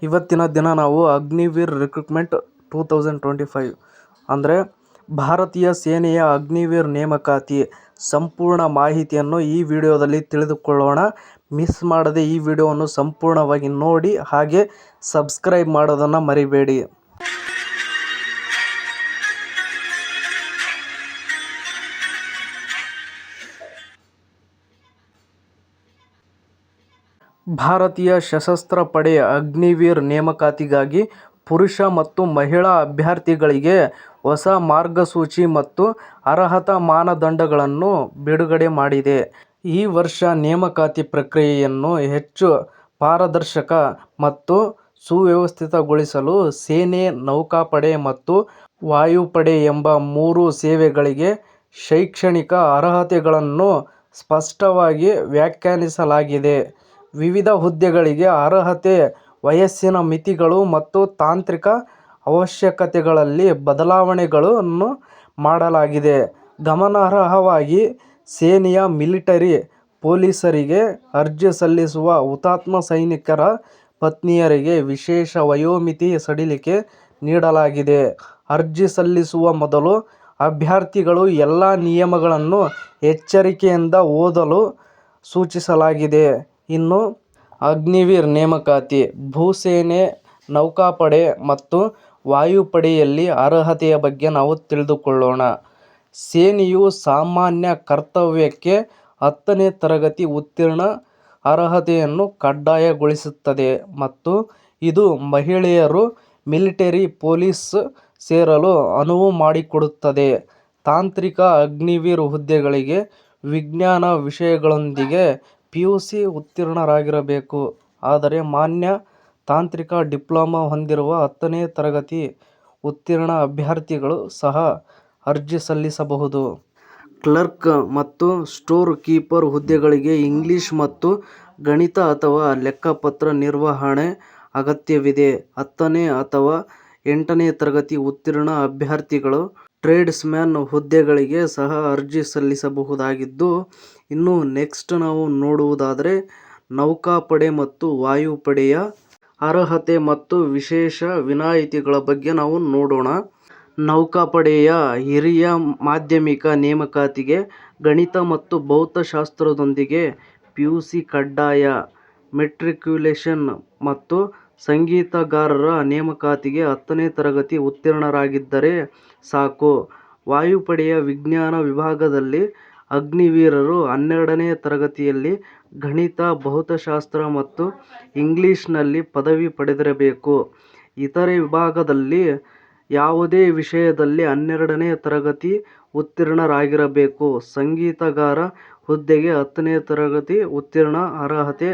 ಇವತ್ತಿನ ದಿನ ನಾವು ಅಗ್ನಿವೀರ್ ರಿಕ್ರೂಟ್ಮೆಂಟ್ 2025 ಅಂದರೆ ಭಾರತೀಯ ಸೇನೆಯ ಅಗ್ನಿವೀರ್ ನೇಮಕಾತಿ ಸಂಪೂರ್ಣ ಮಾಹಿತಿಯನ್ನು ಈ ವಿಡಿಯೋದಲ್ಲಿ ತಿಳಿದುಕೊಳ್ಳೋಣ. ಮಿಸ್ ಮಾಡದೆ ಈ ವಿಡಿಯೋವನ್ನು ಸಂಪೂರ್ಣವಾಗಿ ನೋಡಿ, ಹಾಗೆ ಸಬ್ಸ್ಕ್ರೈಬ್ ಮಾಡೋದನ್ನು ಮರಿಬೇಡಿ. ಭಾರತೀಯ ಸಶಸ್ತ್ರ ಪಡೆ ಅಗ್ನಿವೀರ್ ನೇಮಕಾತಿಗಾಗಿ ಪುರುಷ ಮತ್ತು ಮಹಿಳಾ ಅಭ್ಯರ್ಥಿಗಳಿಗೆ ಹೊಸ ಮಾರ್ಗಸೂಚಿ ಮತ್ತು ಅರ್ಹತಾ ಮಾನದಂಡಗಳನ್ನು ಬಿಡುಗಡೆ ಮಾಡಿದೆ. ಈ ವರ್ಷ ನೇಮಕಾತಿ ಪ್ರಕ್ರಿಯೆಯನ್ನು ಹೆಚ್ಚು ಪಾರದರ್ಶಕ ಮತ್ತು ಸುವ್ಯವಸ್ಥಿತಗೊಳಿಸಲು ಸೇನೆ, ನೌಕಾಪಡೆ ಮತ್ತು ವಾಯುಪಡೆ ಎಂಬ 3 ಸೇವೆಗಳಿಗೆ ಶೈಕ್ಷಣಿಕ ಅರ್ಹತೆಗಳನ್ನು ಸ್ಪಷ್ಟವಾಗಿ ವ್ಯಾಖ್ಯಾನಿಸಲಾಗಿದೆ. ವಿವಿಧ ಹುದ್ದೆಗಳಿಗೆ ಅರ್ಹತೆ, ವಯಸ್ಸಿನ ಮಿತಿಗಳು ಮತ್ತು ತಾಂತ್ರಿಕ ಅವಶ್ಯಕತೆಗಳಲ್ಲಿ ಬದಲಾವಣೆಗಳನ್ನು ಮಾಡಲಾಗಿದೆ. ಗಮನಾರ್ಹವಾಗಿ, ಸೇನೆಯ ಮಿಲಿಟರಿ ಪೊಲೀಸರಿಗೆ ಅರ್ಜಿ ಸಲ್ಲಿಸುವ ಹುತಾತ್ಮ ಸೈನಿಕರ ಪತ್ನಿಯರಿಗೆ ವಿಶೇಷ ವಯೋಮಿತಿ ಸಡಿಲಿಕೆ ನೀಡಲಾಗಿದೆ. ಅರ್ಜಿ ಸಲ್ಲಿಸುವ ಮೊದಲು ಅಭ್ಯರ್ಥಿಗಳು ಎಲ್ಲ ನಿಯಮಗಳನ್ನು ಎಚ್ಚರಿಕೆಯಿಂದ ಓದಲು ಸೂಚಿಸಲಾಗಿದೆ. ಇನ್ನು ಅಗ್ನಿವೀರ್ ನೇಮಕಾತಿ, ಭೂಸೇನೆ, ನೌಕಾಪಡೆ ಮತ್ತು ವಾಯುಪಡೆಯಲ್ಲಿ ಅರ್ಹತೆಯ ಬಗ್ಗೆ ನಾವು ತಿಳಿದುಕೊಳ್ಳೋಣ. ಸೇನೆಯು ಸಾಮಾನ್ಯ ಕರ್ತವ್ಯಕ್ಕೆ 10ನೇ ತರಗತಿ ಉತ್ತೀರ್ಣ ಅರ್ಹತೆಯನ್ನು ಕಡ್ಡಾಯಗೊಳಿಸುತ್ತದೆ ಮತ್ತು ಇದು ಮಹಿಳೆಯರು ಮಿಲಿಟರಿ ಪೊಲೀಸ್ ಸೇರಲು ಅನುವು ಮಾಡಿಕೊಡುತ್ತದೆ. ತಾಂತ್ರಿಕ ಅಗ್ನಿವೀರ್ ಹುದ್ದೆಗಳಿಗೆ ವಿಜ್ಞಾನ ವಿಷಯಗಳೊಂದಿಗೆ PUC ಉತ್ತೀರ್ಣರಾಗಿರಬೇಕು. ಆದರೆ ಮಾನ್ಯ ತಾಂತ್ರಿಕ ಡಿಪ್ಲೊಮಾ ಹೊಂದಿರುವ 10ನೇ ತರಗತಿ ಉತ್ತೀರ್ಣ ಅಭ್ಯರ್ಥಿಗಳು ಸಹ ಅರ್ಜಿ ಸಲ್ಲಿಸಬಹುದು. ಕ್ಲರ್ಕ್ ಮತ್ತು ಸ್ಟೋರ್ ಕೀಪರ್ ಹುದ್ದೆಗಳಿಗೆ ಇಂಗ್ಲಿಷ್ ಮತ್ತು ಗಣಿತ ಅಥವಾ ಲೆಕ್ಕಪತ್ರ ನಿರ್ವಹಣೆ ಅಗತ್ಯವಿದೆ. 10ನೇ ಅಥವಾ 8ನೇ ತರಗತಿ ಉತ್ತೀರ್ಣ ಅಭ್ಯರ್ಥಿಗಳು ಟ್ರೇಡ್ಸ್ಮ್ಯಾನ್ ಹುದ್ದೆಗಳಿಗೆ ಸಹ ಅರ್ಜಿ ಸಲ್ಲಿಸಬಹುದಾಗಿದ್ದು, ಇನ್ನು ನೆಕ್ಸ್ಟ್ ನಾವು ನೋಡುವುದಾದರೆ ನೌಕಾಪಡೆ ಮತ್ತು ವಾಯುಪಡೆಯ ಅರ್ಹತೆ ಮತ್ತು ವಿಶೇಷ ವಿನಾಯಿತಿಗಳ ಬಗ್ಗೆ ನಾವು ನೋಡೋಣ. ನೌಕಾಪಡೆಯ ಹಿರಿಯ ಮಾಧ್ಯಮಿಕ ನೇಮಕಾತಿಗೆ ಗಣಿತ ಮತ್ತು ಭೌತಶಾಸ್ತ್ರದೊಂದಿಗೆ PUC ಕಡ್ಡಾಯ. ಮೆಟ್ರಿಕ್ಯುಲೇಷನ್ ಮತ್ತು ಸಂಗೀತಗಾರರ ನೇಮಕಾತಿಗೆ 10ನೇ ತರಗತಿ ಉತ್ತೀರ್ಣರಾಗಿದ್ದರೆ ಸಾಕು. ವಾಯುಪಡೆಯ ವಿಜ್ಞಾನ ವಿಭಾಗದಲ್ಲಿ ಅಗ್ನಿವೀರರು 12ನೇ ತರಗತಿಯಲ್ಲಿ ಗಣಿತ, ಭೌತಶಾಸ್ತ್ರ ಮತ್ತು ಇಂಗ್ಲಿಷ್ನಲ್ಲಿ ಪದವಿ ಪಡೆದಿರಬೇಕು. ಇತರೆ ವಿಭಾಗದಲ್ಲಿ ಯಾವುದೇ ವಿಷಯದಲ್ಲಿ 12ನೇ ತರಗತಿ ಉತ್ತೀರ್ಣರಾಗಿರಬೇಕು. ಸಂಗೀತಗಾರ ಹುದ್ದೆಗೆ 10ನೇ ತರಗತಿ ಉತ್ತೀರ್ಣ ಅರ್ಹತೆ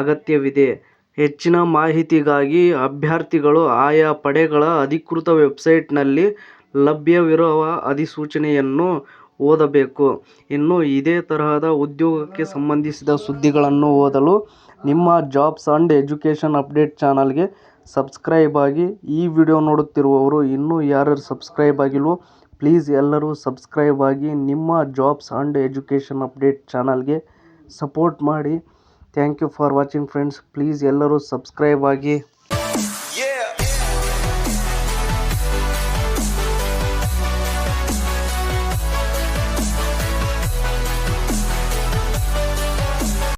ಅಗತ್ಯವಿದೆ. ಹೆಚ್ಚಿನ ಮಾಹಿತಿಗಾಗಿ ಅಭ್ಯರ್ಥಿಗಳು ಆಯಾ ಪಡೆಗಳ ಅಧಿಕೃತ ವೆಬ್ಸೈಟ್ನಲ್ಲಿ ಲಭ್ಯವಿರುವ ಅಧಿಸೂಚನೆಯನ್ನು ಓದಬೇಕು. ಇನ್ನು ಇದೇ ತರಹದ ಉದ್ಯೋಗಕ್ಕೆ ಸಂಬಂಧಿಸಿದ ಸುದ್ದಿಗಳನ್ನು ಓದಲು ನಿಮ್ಮ ಜಾಬ್ಸ್ ಅಂಡ್ ಎಜುಕೇಷನ್ ಅಪ್ಡೇಟ್ ಚಾನಲ್ಗೆ ಸಬ್ಸ್ಕ್ರೈಬ್ ಆಗಿ. ಈ ವಿಡಿಯೋ ನೋಡುತ್ತಿರುವವರು ಇನ್ನೂ ಯಾರ್ಯಾರು ಸಬ್ಸ್ಕ್ರೈಬ್ ಆಗಿಲ್ವೋ ಪ್ಲೀಸ್ ಎಲ್ಲರೂ ಸಬ್ಸ್ಕ್ರೈಬ್ ಆಗಿ. ನಿಮ್ಮ ಜಾಬ್ಸ್ ಅಂಡ್ ಎಜುಕೇಷನ್ ಅಪ್ಡೇಟ್ ಚಾನಲ್ಗೆ ಸಪೋರ್ಟ್ ಮಾಡಿ. Thank you for watching friends. Please ಎಲ್ಲರೂ ಸಬ್ಸ್ಕ್ರೈಬ್ ಆಗಿ.